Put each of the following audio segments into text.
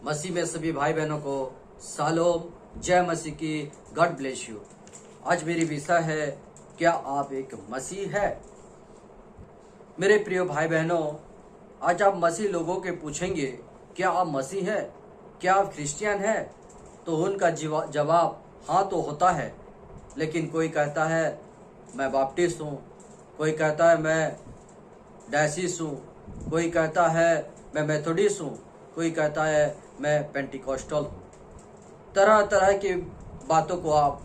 मसीह में सभी भाई बहनों को सालोम, जय मसीह की, गॉड ब्लेस यू। आज मेरी विषय है, क्या आप एक मसीह है। मेरे प्रिय भाई बहनों, आज आप मसीह लोगों के पूछेंगे क्या आप मसीह हैं, क्या आप क्रिश्चियन हैं, तो उनका जवाब हाँ तो होता है। लेकिन कोई कहता है मैं बाप्टिस्ट हूँ, कोई कहता है मैं डायसिस हूँ, कोई कहता है मैं मेथोडिस्ट हूँ, कोई कहता है मैं पेंटिकॉस्टल हूँ। तरह तरह की बातों को आप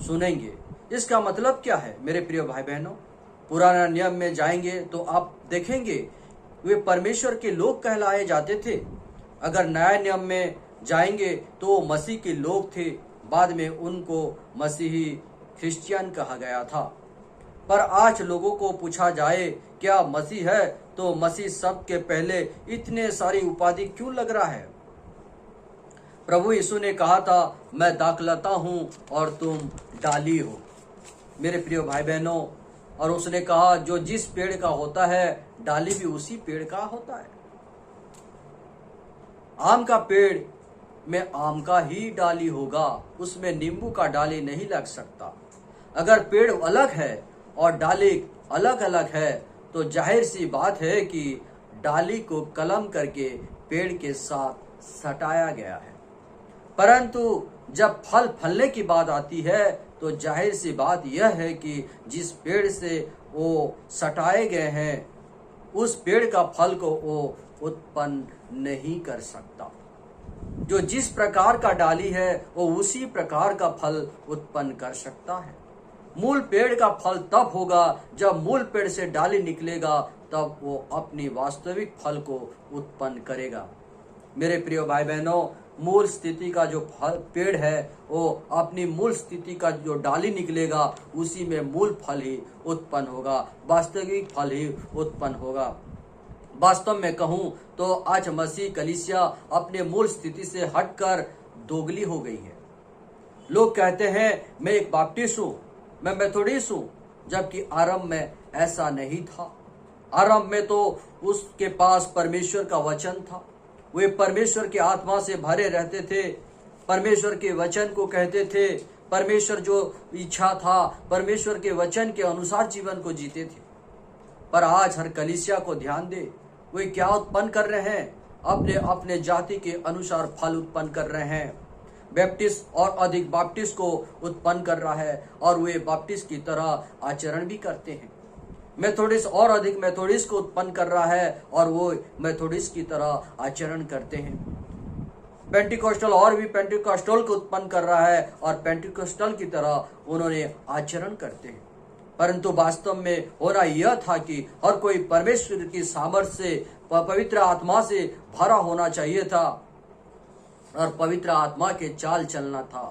सुनेंगे। इसका मतलब क्या है मेरे प्रिय भाई बहनों? पुराना नियम में जाएंगे तो आप देखेंगे वे परमेश्वर के लोग कहलाए जाते थे। अगर नया नियम में जाएंगे तो मसीह के लोग थे, बाद में उनको मसीही क्रिश्चियन कहा गया था। पर आज लोगों को पूछा जाए क्या मसीह है, तो मसीह सब के पहले इतने सारी उपाधि क्यों लग रहा है? प्रभु यीशु ने कहा था मैं दाखलता हूँ और तुम डाली हो, मेरे प्रिय भाई बहनों। और उसने कहा जो जिस पेड़ का होता है डाली भी उसी पेड़ का होता है। आम का पेड़ में आम का ही डाली होगा, उसमें नींबू का डाली नहीं लग सकता। अगर पेड़ अलग है और डाली अलग अलग है तो जाहिर सी बात है कि डाली को कलम करके पेड़ के साथ सटाया गया है। परंतु जब फल फलने की बात आती है तो जाहिर सी बात यह है कि जिस पेड़ से वो सटाए गए हैं उस पेड़ का फल को वो उत्पन्न नहीं कर सकता। जो जिस प्रकार का डाली है वो उसी प्रकार का फल उत्पन्न कर सकता है। मूल पेड़ का फल तब होगा जब मूल पेड़ से डाली निकलेगा, तब वो अपनी वास्तविक फल को उत्पन्न करेगा। मेरे प्रिय भाई बहनों, मूल स्थिति का जो फल पेड़ है वो अपनी मूल स्थिति का जो डाली निकलेगा उसी में मूल फल ही उत्पन्न होगा, वास्तविक फल ही उत्पन्न होगा। वास्तव में कहूं तो आज मसीह कलीसिया अपने मूल स्थिति से हटकर दोगली हो गई है। लोग कहते हैं मैं एक बाप्टिस्ट हूं, मैं मेथोडिस्ट हूं, जबकि आरंभ में ऐसा नहीं था। आरंभ में तो उसके पास परमेश्वर का वचन था, वे परमेश्वर की आत्मा से भरे रहते थे, परमेश्वर के वचन को कहते थे, परमेश्वर जो इच्छा था परमेश्वर के वचन के अनुसार जीवन को जीते थे। पर आज हर कलीसिया को ध्यान दे, वे क्या उत्पन्न कर रहे हैं? अपने अपने जाति के अनुसार फल उत्पन्न कर रहे हैं। बैप्टिस्ट और अधिक बाप्टिस्ट को उत्पन्न कर रहा है और वे बाप्टिस्ट की तरह आचरण भी करते हैं। मेथोडिस्ट और अधिक मेथोडिस्ट को उत्पन्न कर रहा है और वो मेथोडिस्ट की तरह आचरण करते हैं। पेंटिकॉस्टल और भी पेंटिकॉस्टल को उत्पन्न कर रहा है और पेंटिकॉस्टल की तरह उन्होंने आचरण करते हैं। परंतु वास्तव में होना यह था कि हर कोई परमेश्वर की सामर्थ्य से, पवित्र आत्मा से भरा होना चाहिए था और पवित्र आत्मा के चाल चलना था।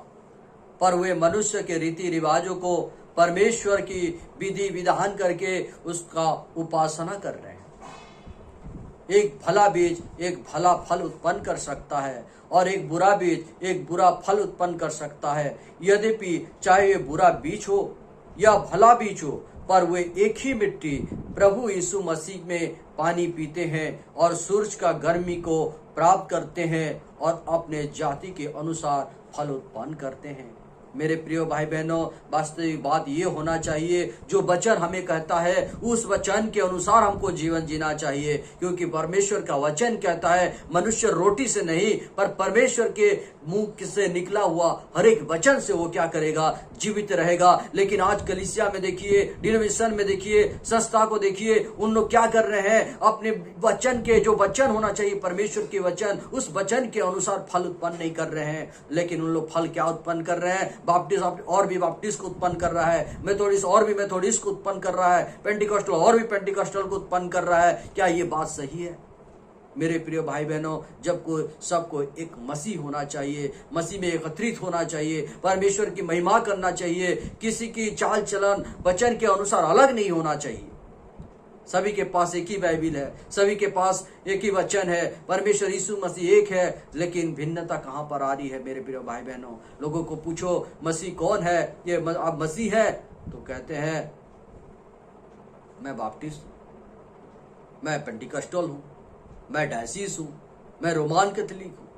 पर वे मनुष्य के रीति रिवाजों को परमेश्वर की विधि विधान करके उसका उपासना कर रहे हैं। एक भला बीज एक भला फल उत्पन्न कर सकता है और एक बुरा बीज एक बुरा फल उत्पन्न कर सकता है। यद्यपि चाहे ये बुरा बीज हो या भला बीज हो, पर वे एक ही मिट्टी प्रभु यीशु मसीह में पानी पीते हैं और सूरज का गर्मी को प्राप्त करते हैं और अपने जाति के अनुसार फल उत्पन्न करते हैं। मेरे प्रिय भाई बहनों, वास्तविक बात ये होना चाहिए जो वचन हमें कहता है उस वचन के अनुसार हमको जीवन जीना चाहिए, क्योंकि परमेश्वर का वचन कहता है मनुष्य रोटी से नहीं पर परमेश्वर के मुंह से निकला हुआ हर एक वचन से वो क्या करेगा, जीवित रहेगा। लेकिन आज कलीसिया में देखिए, डिनोमिनेशन में देखिए, संस्था को देखिए, उन लोग क्या कर रहे हैं, अपने वचन के जो वचन होना चाहिए परमेश्वर के वचन, उस वचन के अनुसार फल उत्पन्न नहीं कर रहे हैं। लेकिन उन लोग फल क्या उत्पन्न कर रहे हैं? बाप्टिस्ट और भी बाप्टिस्ट को उत्पन्न कर रहा है, मेथोडिस्ट और भी मेथोडिस्ट को उत्पन्न कर रहा है, पेंटिकॉस्टल और भी पेंटिकॉस्टल को उत्पन्न कर रहा है। क्या ये बात सही है? मेरे प्रिय भाई बहनों, जब को सबको एक मसीह होना चाहिए, मसीह में एकत्रित होना चाहिए, परमेश्वर की महिमा करना चाहिए, किसी की चाल चलन वचन के अनुसार अलग नहीं होना चाहिए। सभी के पास एक ही बाइबिल है, सभी के पास एक ही वचन है, परमेश्वर यीशु मसीह एक है, लेकिन भिन्नता कहाँ पर आ रही है? मेरे प्रिय भाई बहनों, लोगों को पूछो मसीह कौन है, ये आप मसीह है, तो कहते हैं मैं बाप्टिस्ट हूँ, मैं पेंटिकॉस्टल हूँ, मैं डायसिस हूँ, मैं रोमान कैथोलिक हूँ।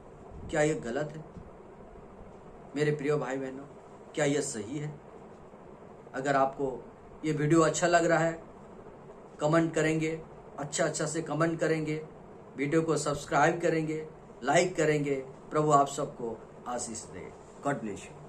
क्या ये गलत है? मेरे प्रिय भाई बहनों, क्या यह सही है? अगर आपको ये वीडियो अच्छा लग रहा है, कमेंट करेंगे, अच्छा से कमेंट करेंगे, वीडियो को सब्सक्राइब करेंगे, लाइक करेंगे। प्रभु आप सबको आशीष दे। God bless you.